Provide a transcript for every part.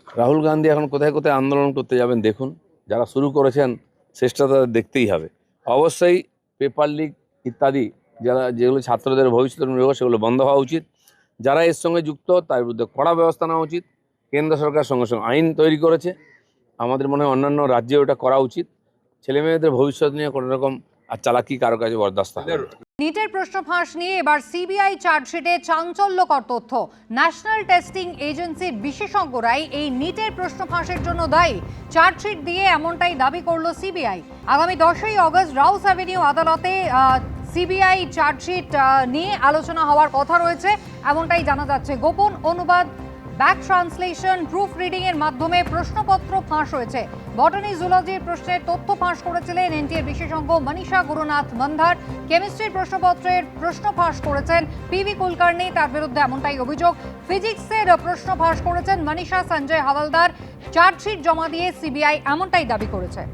রাহুল গান্ধী এখন কোথায় কোথায় আন্দোলন করতে যাবেন দেখুন। যারা শুরু করেছেন চেষ্টা তাদের দেখতেই হবে। অবশ্যই পেপার লিক ইত্যাদি যেগুলো ছাত্রদের ভবিষ্যতের নির্ভর, সেগুলো বন্ধ হওয়া উচিত। যারা এর সঙ্গে যুক্ত তার বিরুদ্ধে কড়া ব্যবস্থা নেওয়া উচিত। কেন্দ্র সরকার সঙ্গে সঙ্গে আইন তৈরি করেছে, আমাদের মনে হয় অন্যান্য রাজ্যে ওটা করা উচিত। ছেলেমেয়েদের ভবিষ্যৎ নিয়ে কোনো রকম আর চালাকি কারো কাছে বরদাস্ত হবে না। নিটের প্রশ্ন ফাঁস নিয়ে এবার সিবিআই চার্জশিটে চাঞ্চল্যকর তথ্য। ন্যাশনাল টেস্টিং এজেন্সির বিশেষজ্ঞরাই এই নিটের প্রশ্ন ফাঁসের জন্য দায়ী। চার্জশিট দিয়ে এমনটাই দাবি করলো সিবিআই। আগামী 10ই অগস্ট রাউস অ্যাভিনিউ আদালতে সিবিআই চার্জশিট নিয়ে আলোচনা হওয়ার কথা রয়েছে, এমনটাই জানা যাচ্ছে। গোপন অনুবাদ, ব্যাক ট্রান্সলেশন, প্রুফ রিডিং এর মাধ্যমে প্রশ্নপত্র ফাঁস হয়েছে। বটানি জুলজির প্রশ্নের তথ্য ফাঁস করেছিলেন এনটিএর বিশেষজ্ঞ মনীষা গুরুনাথ মন্ধার। কেমিস্ট্রির প্রশ্নপত্রের প্রশ্ন ফাঁস করেছেন পিভি কুলকার্নি, তার বিরুদ্ধে এমনটাই অভিযোগ। ফিজিক্সের প্রশ্ন ফাঁস করেছেন মনীষা সঞ্জয় হাওলদার। চার্জশিট জমা দিয়ে সিবিআই এমনটাই দাবি করেছে।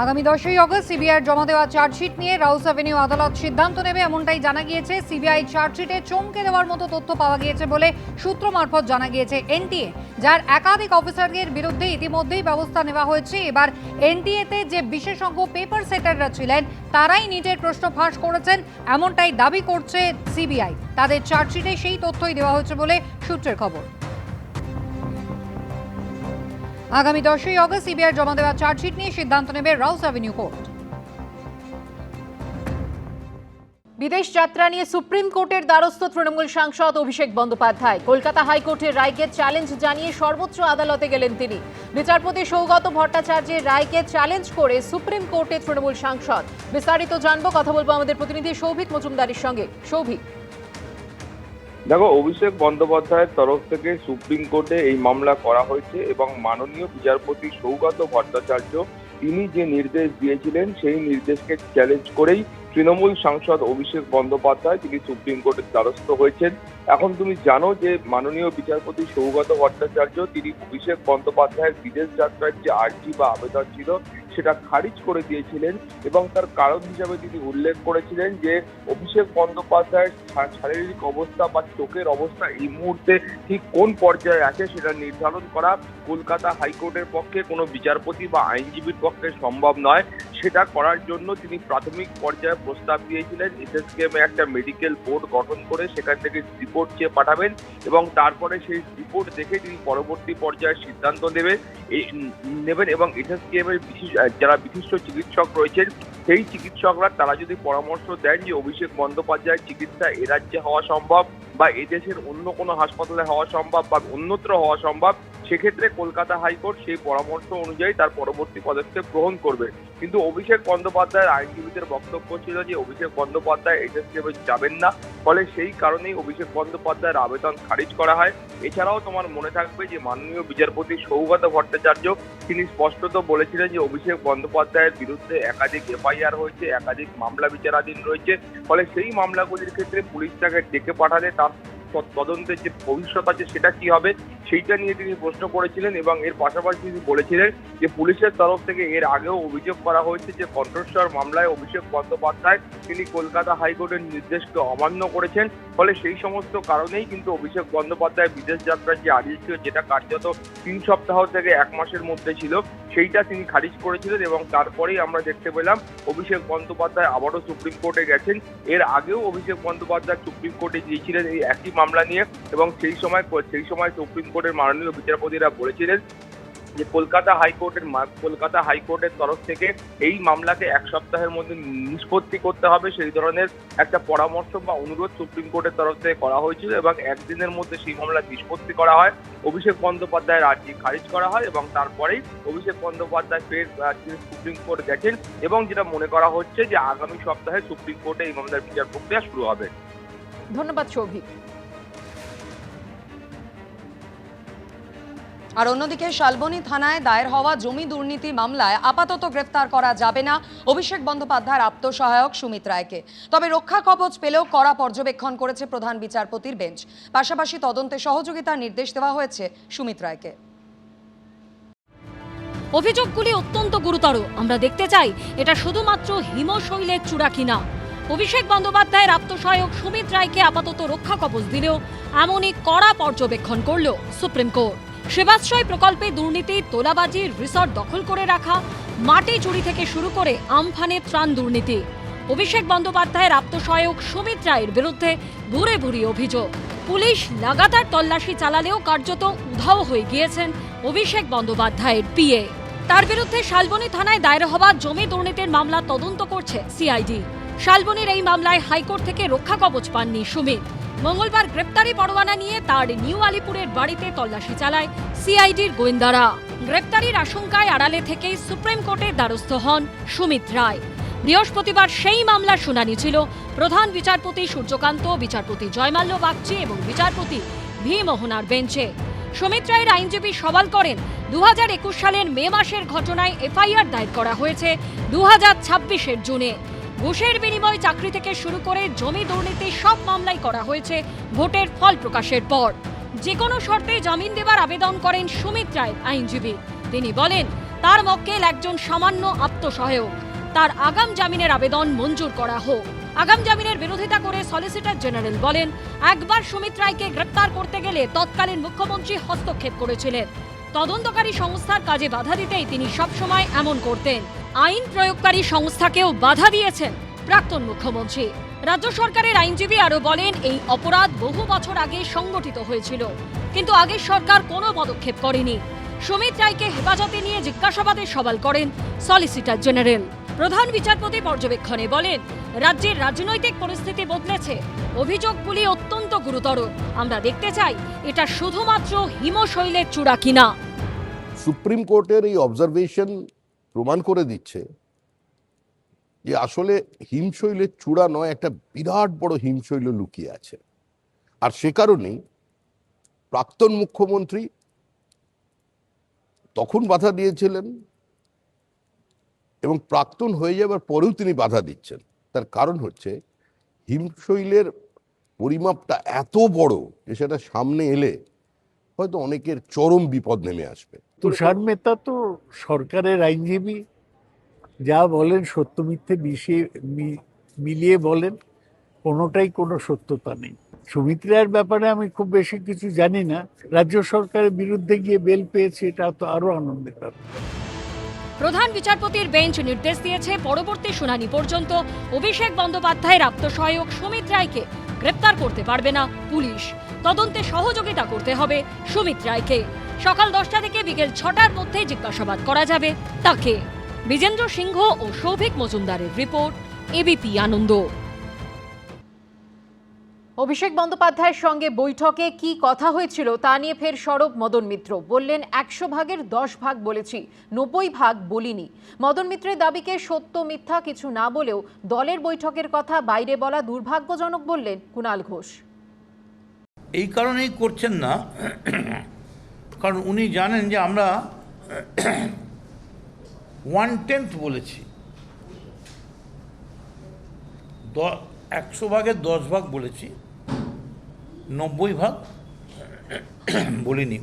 আগামী 10ই অগস্ট সিবিআইয়ের জমা দেওয়া চার্জশিট নিয়ে রাউস অ্যাভিনিউ আদালত সিদ্ধান্ত নেবে, এমনটাই জানা গিয়েছে। সিবিআই চার্জশিটে চমকে দেওয়ার মতো তথ্য পাওয়া গিয়েছে বলে সূত্র মারফত জানা গিয়েছে এনটিএ, যার একাধিক অফিসারদের বিরুদ্ধে ইতিমধ্যেই ব্যবস্থা নেওয়া হয়েছে। এবার এনটিএতে যে বিশেষজ্ঞ পেপার সেটাররা ছিলেন তারাই নিটের প্রশ্ন ফাঁস করেছেন, এমনটাই দাবি করছে সিবিআই। তাদের চার্জশিটে সেই তথ্যই দেওয়া হয়েছে বলে সূত্রের খবর। আগামী 10ই অগস্ট সিবিআই জমা দেওয়া চার্জশিট নিয়ে সিদ্ধান্ত নেবে রাউস অ্যাভিনিউ কোর্ট। বিদেশ যাত্রা নিয়ে সুপ্রিম কোর্টের দ্বারস্থ তৃণমূল সাংসদ অভিষেক বন্দ্যোপাধ্যায়। কলকাতা হাইকোর্টের রায়কে চ্যালেঞ্জ জানিয়ে সর্বোচ্চ আদালতে গেলেন তিনি। বিচারপতি সৌগত ভট্টাচার্যের রায়কে চ্যালেঞ্জ করে সুপ্রিম কোর্টে তৃণমূল সাংসদ। বিস্তারিত জানবো, কথা বলবো আমাদের প্রতিনিধি সৌভিক মজুমদারের সঙ্গে। সৌভিক, দেখো, অভিষেক বন্দ্যোপাধ্যায়ের তরফ থেকে সুপ্রিম কোর্টে এই মামলা করা হয়েছে এবং মাননীয় বিচারপতি সৌগত ভট্টাচার্য তিনি যে নির্দেশ দিয়েছিলেন সেই নির্দেশকে চ্যালেঞ্জ করেই তৃণমূল সাংসদ অভিষেক বন্দ্যোপাধ্যায় তিনি সুপ্রিম কোর্টের দ্বারস্থ হয়েছেন। এখন তুমি জানো যে মাননীয় বিচারপতি সৌগত ভট্টাচার্য তিনি অভিষেক বন্দ্যোপাধ্যায়ের বিদেশ যাত্রার যে আর্জি বা আবেদন ছিল সেটা খারিজ করে দিয়েছিলেন এবং তার কারণ হিসাবে তিনি উল্লেখ করেছিলেন যে অভিষেক বন্দ্যোপাধ্যায়ের শারীরিক অবস্থা বা চোখের অবস্থা এই মুহূর্তে ঠিক কোন পর্যায়ে আছে সেটা নির্ধারণ করা কলকাতা হাইকোর্টের পক্ষে কোনো বিচারপতি বা আইনজীবীর পক্ষে সম্ভব নয়। সেটা করার জন্য তিনি প্রাথমিক পর্যায়ে প্রস্তাব দিয়েছিলেন এসএসকেএম একটা মেডিকেল বোর্ড গঠন করে সেখান থেকে রিপোর্ট চেয়ে পাঠাবেন এবং তারপরে সেই রিপোর্ট দেখে তিনি পরবর্তী পর্যায়ে সিদ্ধান্ত নেবেন এবং এসএসকেএম এর যারা বিশিষ্ট চিকিৎসক রয়েছেন সেই চিকিৎসকরা তারা যদি পরামর্শ দেন যে অভিষেক বন্দ্যোপাধ্যায়ের চিকিৎসা এ রাজ্যে হওয়া সম্ভব বা এদেশের অন্য কোনো হাসপাতালে হওয়া সম্ভব বা অন্যত্র হওয়া সম্ভব, সেক্ষেত্রে কলকাতা হাইকোর্ট সেই পরামর্শ অনুযায়ী তার পরবর্তী পদক্ষেপ গ্রহণ করবে। কিন্তু অভিষেক বন্দ্যোপাধ্যায়ের আইনজীবীদের বক্তব্য ছিল যে অভিষেক বন্দ্যোপাধ্যায় এসএসকেএমে যাবেন না, ফলে সেই কারণেই অভিষেক বন্দ্যোপাধ্যায়ের আবেদন খারিজ করা হয়। এছাড়াও তোমার মনে থাকবে যে মাননীয় বিচারপতি সৌগত ভট্টাচার্য তিনি স্পষ্টত বলেছিলেন যে অভিষেক বন্দ্যোপাধ্যায়ের বিরুদ্ধে একাধিক এফআইআর হয়েছে, একাধিক মামলা বিচারাধীন রয়েছে, ফলে সেই মামলাগুলির ক্ষেত্রে পুলিশ তাকে ডেকে পাঠালে তার তদন্তের যে ভবিষ্যৎ আছে সেটা কি হবে সেইটা নিয়ে তিনি প্রশ্ন করেছিলেন এবং এর পাশাপাশি তিনি বলেছিলেন যে পুলিশের তরফ থেকে এর আগেও অভিযোগ করা হয়েছে যে কণ্ঠস্বর মামলায় অভিষেক বন্দ্যোপাধ্যায় তিনি কলকাতা হাইকোর্টের নির্দেশকে অমান্য করেছেন, ফলে সেই সমস্ত কারণেই কিন্তু অভিষেক বন্দ্যোপাধ্যায় বিদেশ যাত্রার যে আদেশ ছিল যেটা কার্যত 3 সপ্তাহ থেকে 1 মাসের মধ্যে ছিল সেইটা তিনি খারিজ করেছিলেন এবং তারপরেই আমরা দেখতে পেলাম অভিষেক বন্দ্যোপাধ্যায় আবারও সুপ্রিম কোর্টে গেছেন। এর আগেও অভিষেক বন্দ্যোপাধ্যায় সুপ্রিম কোর্টে গিয়েছিলেন এই একই মামলা নিয়ে এবং সেই সময় সুপ্রিম কোর্টের মাননীয় বিচারপতিরা বলেছিলেন যে কলকাতা হাইকোর্টের তরফ থেকে এই মামলাকে 1 সপ্তাহের মধ্যে নিষ্পত্তি করতে হবে, সেই ধরনের একটা পরামর্শ বা অনুরোধ সুপ্রিম কোর্টের তরফ থেকে করা হয়েছিল এবং 1 দিনের মধ্যে সেই মামলা নিষ্পত্তি করা হয়। অভিষেক বন্দ্যোপাধ্যায়ের আর্জি খারিজ করা হয় এবং তারপরেই অভিষেক বন্দ্যোপাধ্যায় ফের সুপ্রিম কোর্ট গেছেন এবং যেটা মনে করা হচ্ছে যে আগামী সপ্তাহে সুপ্রিম কোর্টে এই মামলার বিচার প্রক্রিয়া শুরু হবে। ধন্যবাদ সৌভিক। আর অন্যদিকে শালবনী থানায় দায়ের হওয়া জমি দুর্নীতি মামলায় আপাতত গ্রেফতার করা যাবে না অভিষেক বন্দ্যোপাধ্যায়ের আত্মসহায়ক সুমিত রায়কে। তবে রক্ষা কবচ পেলেও কড়া পর্যবেক্ষণ করেছে প্রধান বিচারপতির বেঞ্চ। পাশাপাশি তদন্তে সহযোগিতার নির্দেশ দেওয়া হয়েছে সুমিত রায়কে। অভিযোগগুলি অত্যন্ত গুরুতর। আমরা দেখতে চাই এটা শুধুমাত্র হিমশৈলের চূড়া কিনা। অভিষেক বন্দ্যোপাধ্যায়ের আত্মসহায়ক সুমিত রায়কে আপাতত রক্ষা কবচ দিলেও এমনই কড়া পর্যবেক্ষণ করল সুপ্রিম কোর্ট। সেবাশ্রয় প্রকল্পে দুর্নীতি, তোলাবাজি, রিসর্ট দখল করে রাখা, মাটি চুরি থেকে শুরু করে আমফানে ত্রাণ দুর্নীতি। অভিষেক বন্দ্যোপাধ্যায়ের আত্মসহায়ক সুমিত রায়ের বিরুদ্ধে ভুরি ভুরি অভিযোগ। পুলিশ লাগাতার তল্লাশি চালালেও কার্যত উধাও হয়ে গিয়েছেন অভিষেক বন্দ্যোপাধ্যায়ের পিএ। তার বিরুদ্ধে শালবনী থানায় দায়ের হওয়া জমি দুর্নীতির মামলা তদন্ত করছে সিআইডি। শালবনীর এই মামলায় হাইকোর্ট থেকে রক্ষা কবচ পাননি সুমিত। মঙ্গলবার গ্রেপ্তারি পরোয়ানা নিয়ে তার নিউ আলিপুরের বাড়িতে তল্লাশি চালায় সিআইডির গোয়েন্দারা। গ্রেপ্তারির আশঙ্কায় আড়ালে থেকেই সুপ্রিম কোর্টের দ্বারস্থ হন সুমিত রায়। বৃহস্পতিবার সেই মামলার শুনানি ছিল প্রধান বিচারপতি সূর্যকান্ত, বিচারপতি জয়মাল্য বাগচি এবং বিচারপতি ভি মোহনার বেঞ্চে। সুমিত রায়ের আইনজীবী সওয়াল করেন, 2021 সালের মে মাসের ঘটনায় এফআইআর দায়ের করা হয়েছে 2026-এর জুনে। ঘুষের বিনিময় চাকরি থেকে শুরু করে জমি দুর্নীতি সব মামলাই করা হয়েছে ভোটের ফল প্রকাশের পর। যে কোনো শর্তে জামিন দেওয়ার আবেদন করেন সুমিত রায়ের আইনজীবী। তিনি বলেন, তার মক্কেল একজন সামান্য আত্মসহায়ক, তার আগাম জামিনের আবেদন মঞ্জুর করা হোক। আগাম জামিনের বিরোধিতা করে সলিসিটর জেনারেল বলেন, একবার সুমিত রায়কে গ্রেপ্তার করতে গেলে তৎকালীন মুখ্যমন্ত্রী হস্তক্ষেপ করেছিলেন। তদন্তকারী সংস্থার কাজে বাধা দিতেই তিনি সবসময় এমন করতেন। আইন প্রয়োগকারী সংস্থাকেও বাধা দিয়েছেন প্রাক্তন মুখ্যমন্ত্রী। রাজ্য সরকারের আইনজীবী আরও বলেন, এই অপরাধ বহু বছর আগে সংগঠিত হয়েছিল, কিন্তু আগের সরকার কোনো পদক্ষেপ করেনি। সুমিত রায়কে হেফাজতে নিয়ে জিজ্ঞাসাবাদের সওয়াল করেন সলিসিটর জেনারেল। প্রধান বিচারপতি পর্যবেক্ষণে বলেন, রাজ্যের রাজনৈতিক পরিস্থিতি বদলেছে, অভিযোগগুলি অত্যন্ত গুরুতর। আমরা দেখতে চাই এটা শুধুমাত্র হিমশৈলের চূড়া কিনা। সুপ্রিম কোর্টের এই অবজারভেশন প্রমাণ করে দিচ্ছে যে আসলে হিমশৈলের চূড়া নয়, একটা বিরাট বড় হিমশৈল লুকিয়ে আছে। আর সে কারণেই প্রাক্তন মুখ্যমন্ত্রী তখন বাধা দিয়েছিলেন এবং প্রাক্তন হয়ে যাবার পরেও তিনি বাধা দিচ্ছেন। তার কারণ হচ্ছে হিমশৈলের পরিমাপটা এত বড় যে সেটা সামনে এলে হয়তো অনেকের চরম বিপদ নেমে আসবে। তুষার মেহতা তো সরকারের আইনজীবী, যা বলেন সত্য মিথ্যে মিলিয়ে বলেন, কোনোটাই কোনো সত্যতা নেই। সুমিত রায়ের ব্যাপারে আমি খুব বেশি কিছু জানি না। রাজ্য সরকারের বিরুদ্ধে গিয়ে বেল পেয়েছে, এটা তো আরো আনন্দের ব্যাপার। প্রধান বিচারপতির বেঞ্চ নির্দেশ দিয়েছে, পরবর্তী শুনানি পর্যন্ত অভিষেক বন্দ্যোপাধ্যায়ের আত্মসহায়ক সুমিত রায়কে গ্রেপ্তার করতে পারবে না পুলিশ। তদন্তে সহযোগিতা করতে হবে সুমিত রায়কে। সকাল 10টা থেকে বিকেল 6টার মধ্যে জিজ্ঞাসাবাদ করা যাবে তাকে। বিজেন্দ্র সিংহ ও সৌভিক মজুমদারের রিপোর্ট, এবিপি আনন্দ। অভিষেক বন্দ্যোপাধ্যায়ের সঙ্গে বৈঠকে কি কথা হয়েছিল তা নিয়ে ফের সরব মদন মিত্র। বললেন, 100 ভাগের 10 ভাগ বলেছি, 90 ভাগ বলিনি। মদন মিত্রের দাবিকে সত্য মিথ্যা কিছু না বলেও দলের বৈঠকের কথা বাইরে বলা দুর্ভাগ্যজনক বললেন কুণাল ঘোষ। এই কারণেই করছেন না, কারণ উনি জানেন যে আমরা 1/10 বলেছি, 100 ভাগের 10 ভাগ বলেছি, 90 ভাগ বলিনি।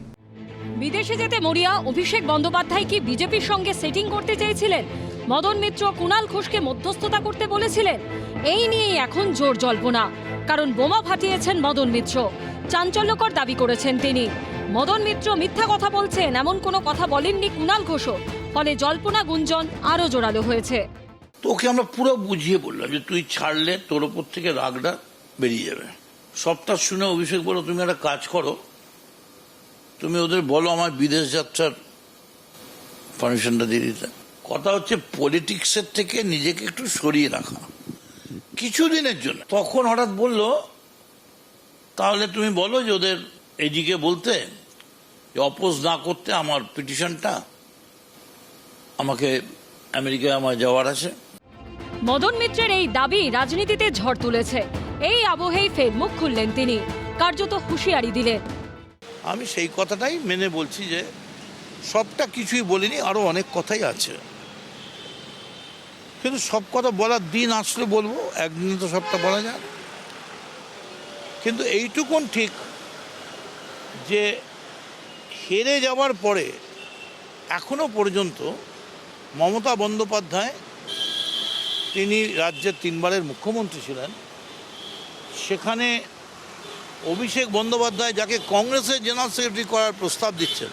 বিদেশে যেতে মরিয়া অভিষেক বন্দ্যোপাধ্যায় কি বিজেপির সঙ্গে সেটিং করতে চেয়েছিলেন? মদন মিত্র কুণাল ঘোষকে মধ্যস্থতা করতে বলেছিলেন। এই নিয়েই এখন জোর জল্পনা, কারণ বোমা ফাটিয়েছেন মদন মিত্র। চাঞ্চল্যকর দাবি করেছেন তিনি। মদন মিত্র মিথ্যা কথা বলছেন এমন কোনো কথা বলেননি কুণাল ঘোষও। ফলে জল্পনা গুঞ্জন আরও জোরালো হয়েছে। তোকে আমরা পুরো বুঝিয়ে বললাম যে তুই ছাড়লে তোর ওপর থেকে রাগটা বেরিয়ে যাবে। সবটা শুনে অভিষেক বলো, তুমি একটা কাজ করো, তুমি ওদের বলো আমার বিদেশ যাত্রার পারমিশনটা দিয়ে দিতে। কথা হচ্ছে পলিটিক্সের থেকে নিজেকে একটু সরিয়ে রাখা কিছুদিনের জন্য। তখন হঠাৎ বলল, তাহলে তুমি বলো যে ওদের এদিকে বলতে অপোজ না করতে আমার পিটিশনটা, আমাকে আমেরিকায় আমার যাওয়ার আছে। মদন মিত্রের এই দাবি রাজনীতিতে ঝড় তুলেছে। এই আবহেই ফের মুখ খুললেন তিনি, কার্যত হুঁশিয়ারি দিলেন। আমি সেই কথাটাই মেনে বলছি যে সবটা কিছুই বলিনি, আরো অনেক কথাই আছে, কিন্তু সব কথা বলার দিন আসলে বলবো, একদিনে তো সবটা বলা যায়। কিন্তু এইটুকুন ঠিক যে হেরে যাওয়ার পরে এখনো পর্যন্ত মমতা বন্দ্যোপাধ্যায়, তিনি রাজ্যের 3 বারের মুখ্যমন্ত্রী ছিলেন, সেখানে অভিষেক বন্দ্যোপাধ্যায় যাকে কংগ্রেসের জেনারেল সেক্রেটারি করার প্রস্তাব দিচ্ছেন,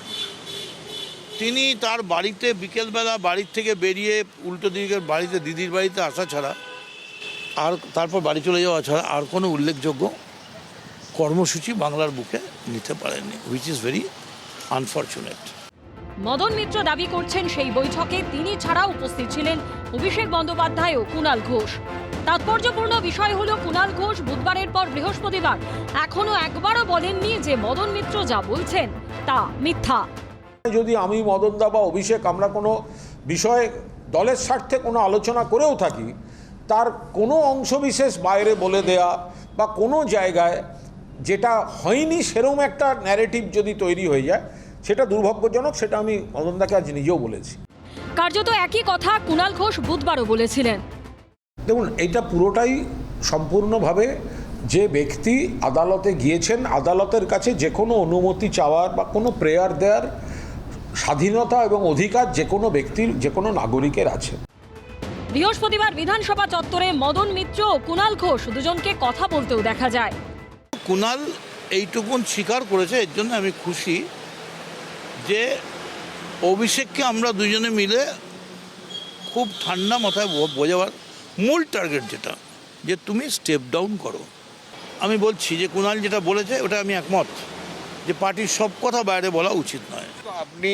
তিনি তার বাড়িতে বিকেলবেলা বাড়ির থেকে বেরিয়ে উল্টো দিকের বাড়িতে দিদির বাড়িতে আসা ছাড়া আর তারপর বাড়ি চলে যাওয়া ছাড়া আর কোনো উল্লেখযোগ্য কর্মসূচি বাংলার বুকে নিতে পারেননি, which is very unfortunate. Madan Mitra দাবি করছেন সেই বৈঠকে তিনি ছাড়া উপস্থিত ছিলেন অভিষেক বন্দ্যোপাধ্যায় ও কুণাল ঘোষ। তাৎপর্যপূর্ণ বিষয় হলো কুণাল ঘোষ বুধবারের পর বৃহস্পতিবার এখনো একবারও বলেননি যে মদন মিত্র যা বলছেন তা মিথ্যা। যদি আমি মদনদা বা অভিষেক আমরা কোনো বিষয়ে দলের স্বার্থে কোনো আলোচনা করেও থাকি, তার কোনো অংশবিশেষ বাইরে বলে দেয়া বা কোনো জায়গায় যেটা হয়নি সেরকম একটা ন্যারেটিভ যদি তৈরি হয়ে যায়, সেটা দুর্ভাগ্যজনক। সেটা আমি মদনদাকে আজ নিজেও বলেছি। কার্যত একই কথা কুণাল ঘোষ বুধবারও বলেছিলেন। দেখুন, এটা পুরোটাই সম্পূর্ণভাবে যে ব্যক্তি আদালতে গিয়েছেন, আদালতের কাছে যে কোনো অনুমতি চাওয়ার বা কোনো প্রেয়ার দেওয়ার স্বাধীনতা এবং অধিকার যে কোনো ব্যক্তির, যে কোনো নাগরিকের আছে। বৃহস্পতিবার বিধানসভা চত্বরে মদন মিত্র ও কুণাল ঘোষ দুজনকে কথা বলতেও দেখা যায়। কুণাল এইটুকুন স্বীকার করেছে, এর জন্য আমি খুশি যে অভিষেককে আমরা দুজনে মিলে খুব ঠান্ডা মাথায় বোঝাবার মূল টার্গেট যেটা, যে তুমি স্টেপ ডাউন করো। আমি বলছি যে কুণাল যেটা বলেছে ওটা আমি একমত, যে পার্টির সব কথা বাইরে বলা উচিত নয়। আপনি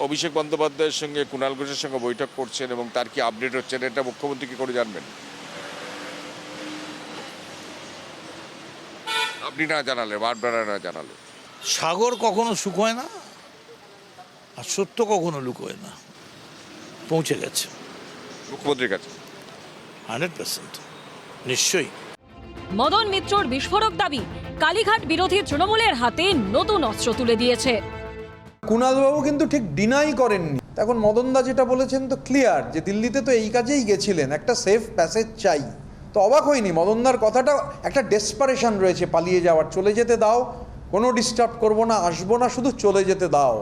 অভিষেক বন্দ্যোপাধ্যায়ের সঙ্গে কুণাল ঘোষের সঙ্গে বৈঠক করছেন এবং তার কি আপডেট হচ্ছে, এটা মুখ্যমন্ত্রী কি করে জানবেন? আপনি না জানালে, বারবার না জানালে। সাগর কখনো শুকোয় না, আর সত্য কখনো লুকোয় না। পৌঁছে গেছে মুখ্যমন্ত্রীর কাছে 100%, নিশ্চয়ই। মদন মিত্রর বিস্ফোরক দাবি কালীঘাট বিরোধী তৃণমূলের হাতে নতুন অস্ত্র তুলে দিয়েছে। কুণালবাবু কিন্তু ঠিক ডিনাই করেননি। এখন মদনদা যেটা বলেছেন তো ক্লিয়ার, যে দিল্লিতে তো এই কাজেই গেছিলেন, একটা সেফ প্যাসেজ চাই। তো অবাক হয়নি মদনদার কথাটা, একটা ডেসপারেশন রয়েছে পালিয়ে যাওয়ার, চলে যেতে দাও, কোনো ডিস্টার্ব করবো না, আসবো না, শুধু চলে যেতে দাও।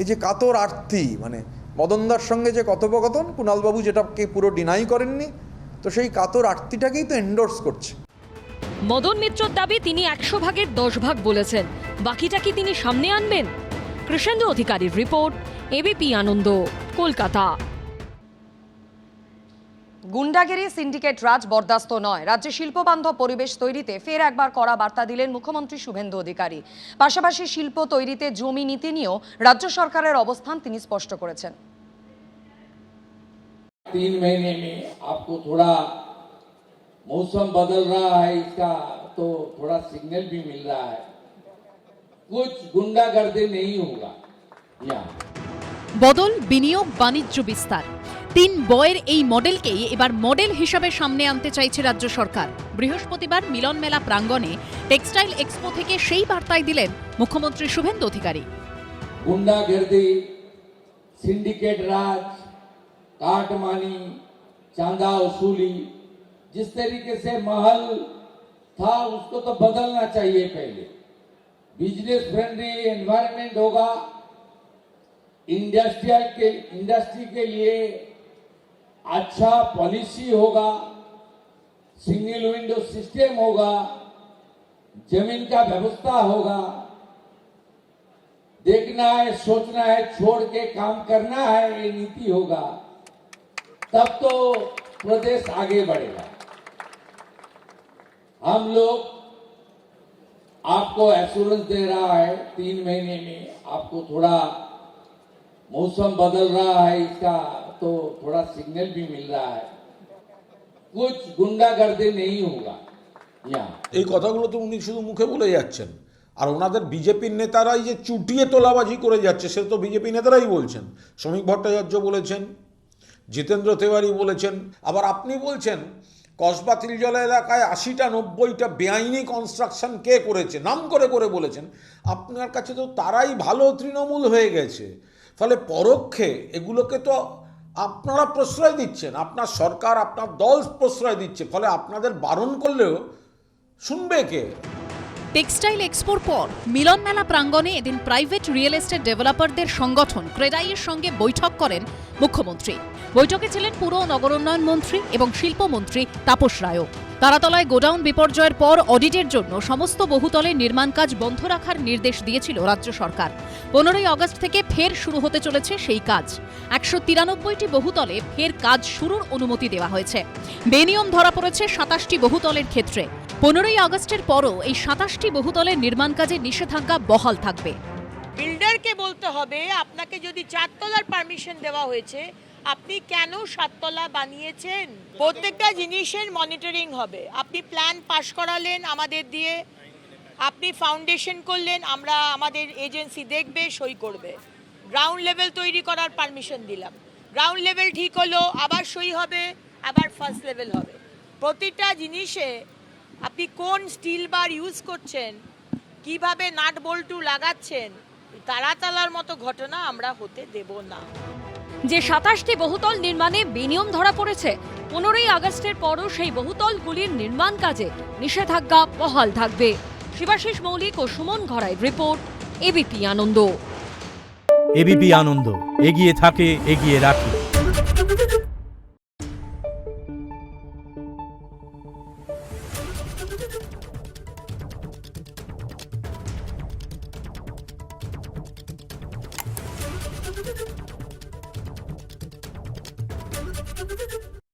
এই যে কাতর আর্তি, মানে মদনদার সঙ্গে যে কথোপকথন, কুণালবাবু যেটাকে পুরো ডিনাই করেননি, তো সেই কাতর আর্তিটাকেই তো এন্ডোর্স করছে। মদন মিত্রর দাবি তিনি 100 ভাগের 10 ভাগ বলেছেন, বাকিটা কি তিনি সামনে আনবেন? কৃষ্ণেন্দু অধিকারীর রিপোর্ট, এবিপি আনন্দ, কলকাতা। গুন্ডাগিরি, সিন্ডিকেট রাজ বরদাস্ত নয়। রাজ্যে শিল্পবান্ধব পরিবেশ তৈরিতে ফের একবার কড়া বার্তা দিলেন মুখ্যমন্ত্রী শুভেন্দু অধিকারী। পাশাপাশি শিল্প তৈরিতে জমি নীতি নিয়েও রাজ্য সরকারের অবস্থান তিনি স্পষ্ট করেছেন। 3 महीने में आपको थोड़ा मौसम बदल रहा है, इसका तो थोड़ा सिग्नल भी मिल रहा है, कुछ गुंडागर्दी नहीं होगा। यहाँ বদল, বিনিয়োগ, বাণিজ্য বিস্তার, 3 বয়ের এই মডেলকেই এবার মডেল হিসাবে সামনে আনতে চাইছে রাজ্য সরকার। বৃহস্পতিবার মিলন মেলা প্রাঙ্গণে টেক্সটাইল এক্সপো থেকে সেই বার্তাই দিলেন মুখ্যমন্ত্রী শুভেন্দু অধিকারী। गुंडागर्दी, सिंडिकेट राज, काटमानी, चांदा वसूली, जिस तरीके से माहौल था उसको तो बदलना चाहिए। पहले बिजनेस फ्रेंडली एनवायरनमेंट होगा, इंडस्ट्री के लिए अच्छा पॉलिसी होगा, सिंगल विंडो सिस्टम होगा, जमीन का व्यवस्था होगा। देखना है, सोचना है, छोड़ के काम करना है, ये नीति होगा, तब तो प्रदेश आगे बढ़ेगा। हम लोग आपको एश्योरेंस दे रहा है, 3 महीने में आपको थोड़ा मौसम बदल रहा है, इसका तो थोड़ा सिग्नल भी मिल रहा है, कुछ गुंडागर्दी नहीं होगा। यहाँ এই কথাগুলো তো উনি শুধু মুখে বলে যাচ্ছেন, আর ওনাদের বিজেপির নেতারাই যে চুটিয়ে তোলাবাজি করে যাচ্ছে সে তো বিজেপি নেতারাই বলছেন। শ্রমিক ভট্টাচার্য বলেছেন, জিতেন্দ্র তিওয়ারি বলেছেন, আবার আপনি বলছেন কসবা তিলজলা এলাকায় 80টা 90টা বেআইনি কনস্ট্রাকশন কে করেছে, নাম করে করে বলেছেন। আপনার কাছে তো তারাই ভালো তৃণমূল হয়ে গেছে, ফলে পরোক্ষে এগুলোকে তো আপনারা প্রশ্রয় দিচ্ছেন, আপনার সরকার, আপনার দল প্রশ্রয় দিচ্ছে, ফলে আপনাদের বারণ করলেও শুনবে কে? টেক্সটাইল এক্সপোর পর মিলন মেলা প্রাঙ্গণে এদিন প্রাইভেট রিয়েল এস্টেট ডেভেলপারদের সংগঠন ক্রেডাইয়ের সঙ্গে বৈঠক করেন মুখ্যমন্ত্রী। বৈঠকে ছিলেন পুর ও নগরোন্নয়ন মন্ত্রী এবং শিল্পমন্ত্রী তাপস রায়ও। তারাতলায় গোডাউন বিপর্যয়ের পর অডিটের জন্য সমস্ত বহুতলের নির্মাণ কাজ বন্ধ রাখার নির্দেশ দিয়েছিল রাজ্য সরকার। 15ই আগস্ট থেকে ফের শুরু হতে চলেছে সেই কাজ। 193টি বহুতলে ফের কাজ শুরুর অনুমতি দেওয়া হয়েছে। বেনিয়ম ধরা পড়েছে 27টি বহুতলের ক্ষেত্রে। 15ই আগস্টের পরও এই 27টি বহুতলের নির্মাণ কাজে নিষেধাজ্ঞা বহাল থাকবে। বিল্ডারকে বলতে হবে আপনাকে যদি 4 তলার পারমিশন দেওয়া হয়েছে আপনি কেন 7 তলা বানিয়েছেন। প্রত্যেকটা জিনিসের মনিটরিং হবে। আপনি প্ল্যান পাস করালেন আমাদের দিয়ে, আপনি ফাউন্ডেশন করলেন, আমরা আমাদের এজেন্সি দেখবে, সই করবে। গ্রাউন্ড লেভেল তৈরি করার পারমিশন দিলাম, গ্রাউন্ড লেভেল ঠিক হলো, আবার সই হবে, আবার ফার্স্ট লেভেল হবে। প্রতিটা জিনিসে আপনি কোন স্টিল বার ইউজ করছেন, কিভাবে নাট বল্টু লাগাচ্ছেন, তারাতলার মতো ঘটনা আমরা হতে দেব না। যে 27টি বহুতল নির্মাণে বেনিয়ম ধরা পড়েছে, 15ই আগস্টের পরও সেই বহুতলগুলির নির্মাণ কাজে নিষেধাজ্ঞা বহাল থাকবে। শিবাশিস মৌলিক ও সুমন ঘরাইয়ের রিপোর্ট, এবিপি আনন্দ। এবিপি আনন্দ, এগিয়ে থাকে, এগিয়ে রাখে।